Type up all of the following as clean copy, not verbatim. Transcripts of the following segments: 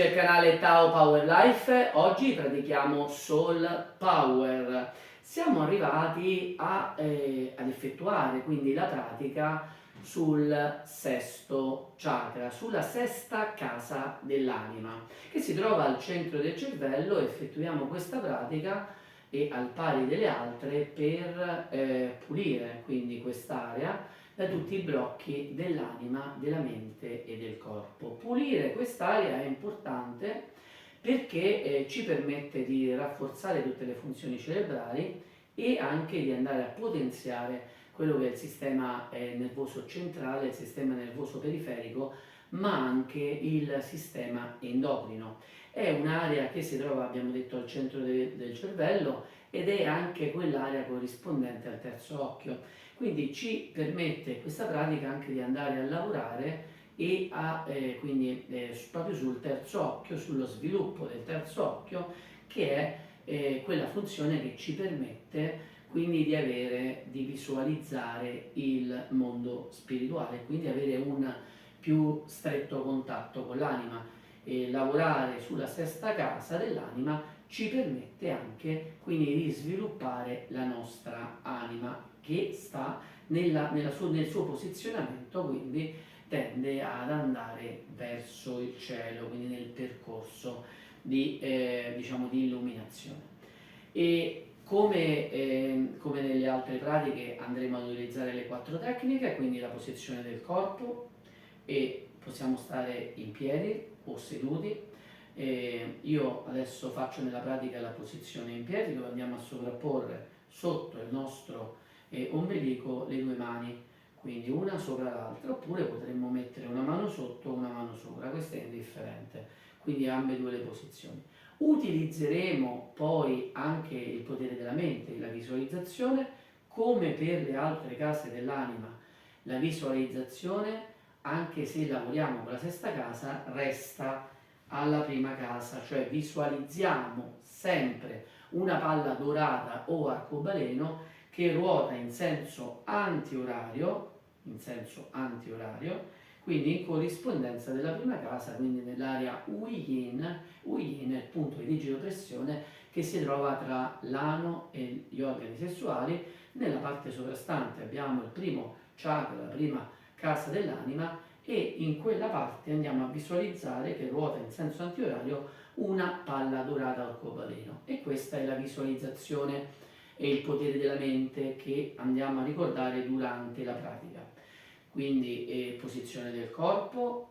al canale Tao Power Life. Oggi pratichiamo Soul Power. Siamo arrivati ad effettuare quindi la pratica sul sesto chakra, sulla sesta casa dell'anima, che si trova al centro del cervello. Effettuiamo questa pratica e al pari delle altre per pulire quindi quest'area da tutti i blocchi dell'anima, della mente e del corpo. Pulire quest'area è importante perché ci permette di rafforzare tutte le funzioni cerebrali e anche di andare a potenziare quello che è il sistema nervoso centrale, il sistema nervoso periferico, ma anche il sistema endocrino. È un'area che si trova, abbiamo detto, al centro del cervello ed è anche quell'area corrispondente al terzo occhio. Quindi ci permette questa pratica anche di andare a lavorare e proprio sul terzo occhio, sullo sviluppo del terzo occhio, che è quella funzione che ci permette quindi di visualizzare il mondo spirituale, quindi avere un più stretto contatto con l'anima. E lavorare sulla sesta casa dell'anima ci permette anche quindi di sviluppare la nostra anima, che sta nel suo posizionamento, quindi tende ad andare verso il cielo, quindi nel percorso di illuminazione. E come nelle altre pratiche andremo ad utilizzare le 4 tecniche, quindi la posizione del corpo, e possiamo stare in piedi o seduti. Io adesso faccio nella pratica la posizione in piedi, dove andiamo a sovrapporre sotto il nostro ombelico le due mani, quindi una sopra l'altra, oppure potremmo mettere una mano sotto, una mano sopra, questo è indifferente, quindi ambedue le posizioni. Utilizzeremo poi anche il potere della mente, la visualizzazione, come per le altre case dell'anima. La visualizzazione, anche se lavoriamo con la sesta casa, resta alla prima casa, cioè visualizziamo sempre una palla dorata o arcobaleno che ruota in senso antiorario, quindi in corrispondenza della prima casa, quindi nell'area Ui-Yin. Ui-Yin è il punto di digitopressione che si trova tra l'ano e gli organi sessuali. Nella parte sovrastante abbiamo il primo chakra, la prima casa dell'anima, e in quella parte andiamo a visualizzare che ruota in senso antiorario una palla dorata arcobaleno, e questa è la visualizzazione e il potere della mente che andiamo a ricordare durante la pratica. Quindi posizione del corpo,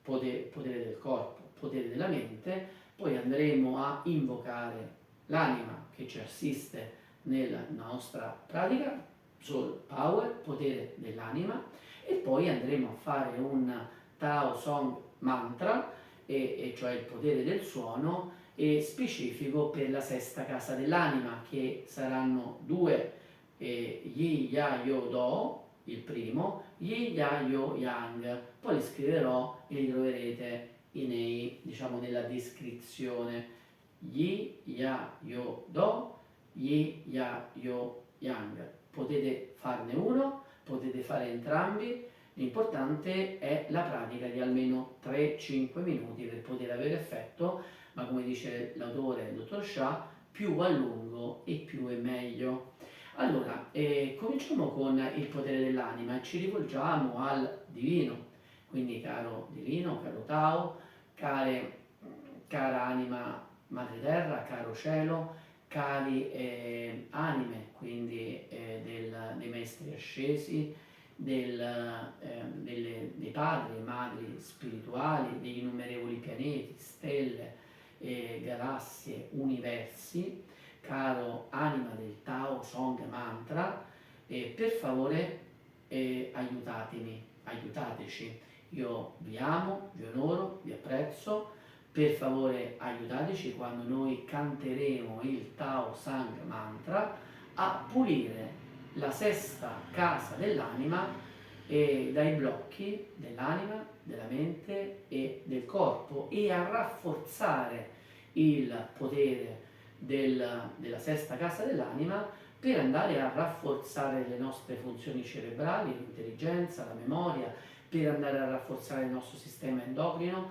potere del corpo, potere della mente. Poi andremo a invocare l'anima che ci assiste nella nostra pratica, Soul Power, potere dell'anima, e poi andremo a fare un Tao Song Mantra, cioè il potere del suono, specifico per la sesta casa dell'anima, che saranno due Yi Ya Yo Do, il primo, Yi Ya Yo Yang, poi li scriverò e li troverete nella descrizione. Yi Ya Yo Do, Yi Ya Yo Yang. Potete farne uno, potete fare entrambi. L'importante è la pratica di almeno 3-5 minuti per poter avere effetto, ma come dice l'autore, il dottor Shah, più a lungo e più è meglio. Allora, cominciamo con il potere dell'anima e ci rivolgiamo al divino. Quindi, caro divino, caro Tao, cara anima madre terra, caro cielo, cari anime, quindi dei maestri ascesi, dei padri e madri spirituali, degli innumerevoli pianeti, stelle, galassie, universi, caro anima del Tao Song Mantra, per favore aiutateci. Io vi amo, vi onoro, vi apprezzo. Per favore aiutateci quando noi canteremo il Tao Sang Mantra a pulire la sesta casa dell'anima dai blocchi dell'anima, della mente e del corpo, e a rafforzare il potere della sesta casa dell'anima per andare a rafforzare le nostre funzioni cerebrali, l'intelligenza, la memoria, per andare a rafforzare il nostro sistema endocrino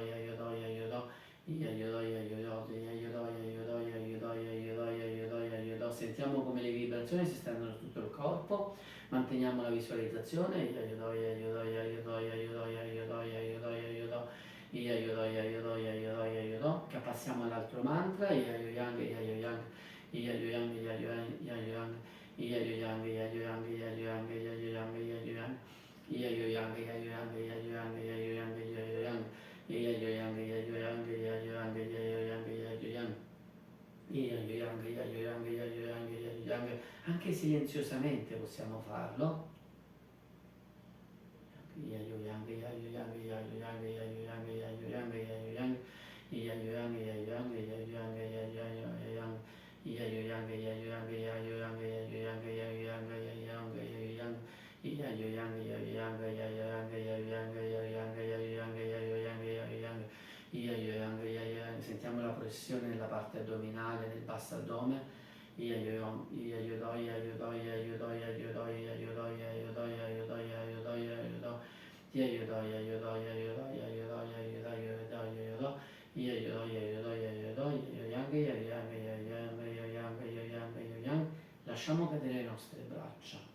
Sentiamo come le vibrazioni si stendono su tutto il corpo, manteniamo la visualizzazione, che passiamo all'altro mantra, anche silenziosamente possiamo farlo. Sentiamo la pressione nella parte addominale, nel basso addome. Lasciamo cadere le nostre braccia.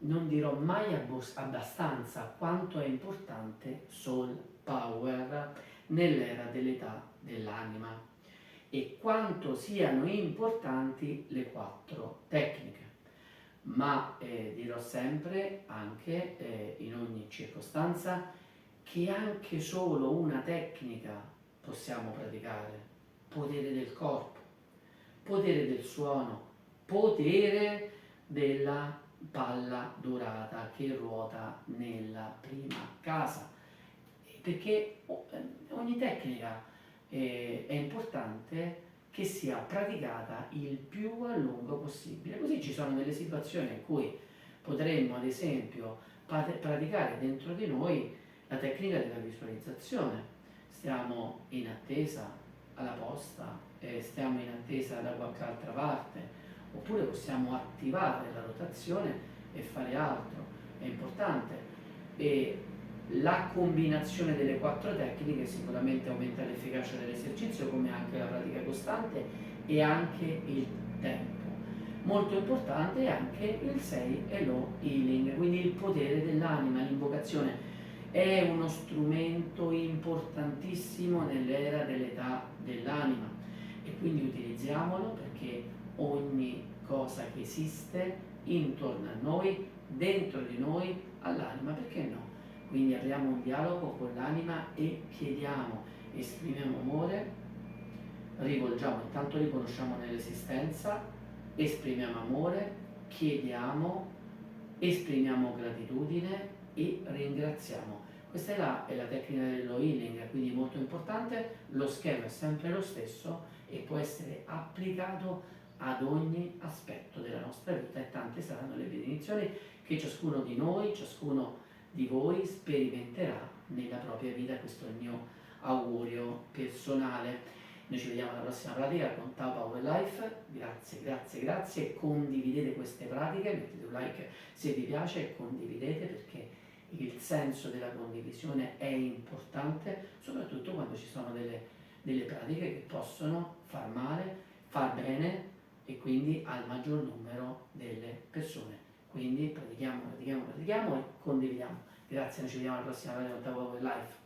Non dirò mai abbastanza quanto è importante Soul Power nell'era dell'età dell'anima e quanto siano importanti le 4 tecniche, ma dirò sempre anche in ogni circostanza che anche solo una tecnica possiamo praticare: potere del corpo, potere del suono, potere della palla dorata che ruota nella prima casa, perché ogni tecnica è importante che sia praticata il più a lungo possibile, così ci sono delle situazioni in cui potremmo ad esempio praticare dentro di noi la tecnica della visualizzazione. Stiamo in attesa alla posta, stiamo in attesa da qualche altra parte, oppure possiamo attivare la rotazione e fare altro. È importante, e la combinazione delle 4 tecniche sicuramente aumenta l'efficacia dell'esercizio, come anche la pratica costante e anche il tempo. Molto importante è anche il 6 e lo healing, quindi il potere dell'anima. L'invocazione è uno strumento importantissimo nell'era dell'età dell'anima e quindi utilizziamolo, perché ogni cosa che esiste intorno a noi, dentro di noi, all'anima, perché no? Quindi apriamo un dialogo con l'anima e chiediamo, esprimiamo amore, rivolgiamo, intanto riconosciamo nell'esistenza, esprimiamo amore, chiediamo, esprimiamo gratitudine e ringraziamo. Questa è la tecnica dello healing, quindi molto importante. Lo schema è sempre lo stesso e può essere applicato ad ogni aspetto della nostra vita, e tante saranno le benedizioni che ciascuno di noi, ciascuno di voi sperimenterà nella propria vita. Questo è il mio augurio personale. Noi ci vediamo alla prossima pratica con Tao Power Life. Grazie, grazie, grazie. Condividete queste pratiche, mettete un like se vi piace e condividete, perché il senso della condivisione è importante, soprattutto quando ci sono delle pratiche che possono far male, far bene e quindi al maggior numero delle persone. Quindi pratichiamo e condividiamo. Grazie, noi ci vediamo alla prossima pratica con Tao Power Life.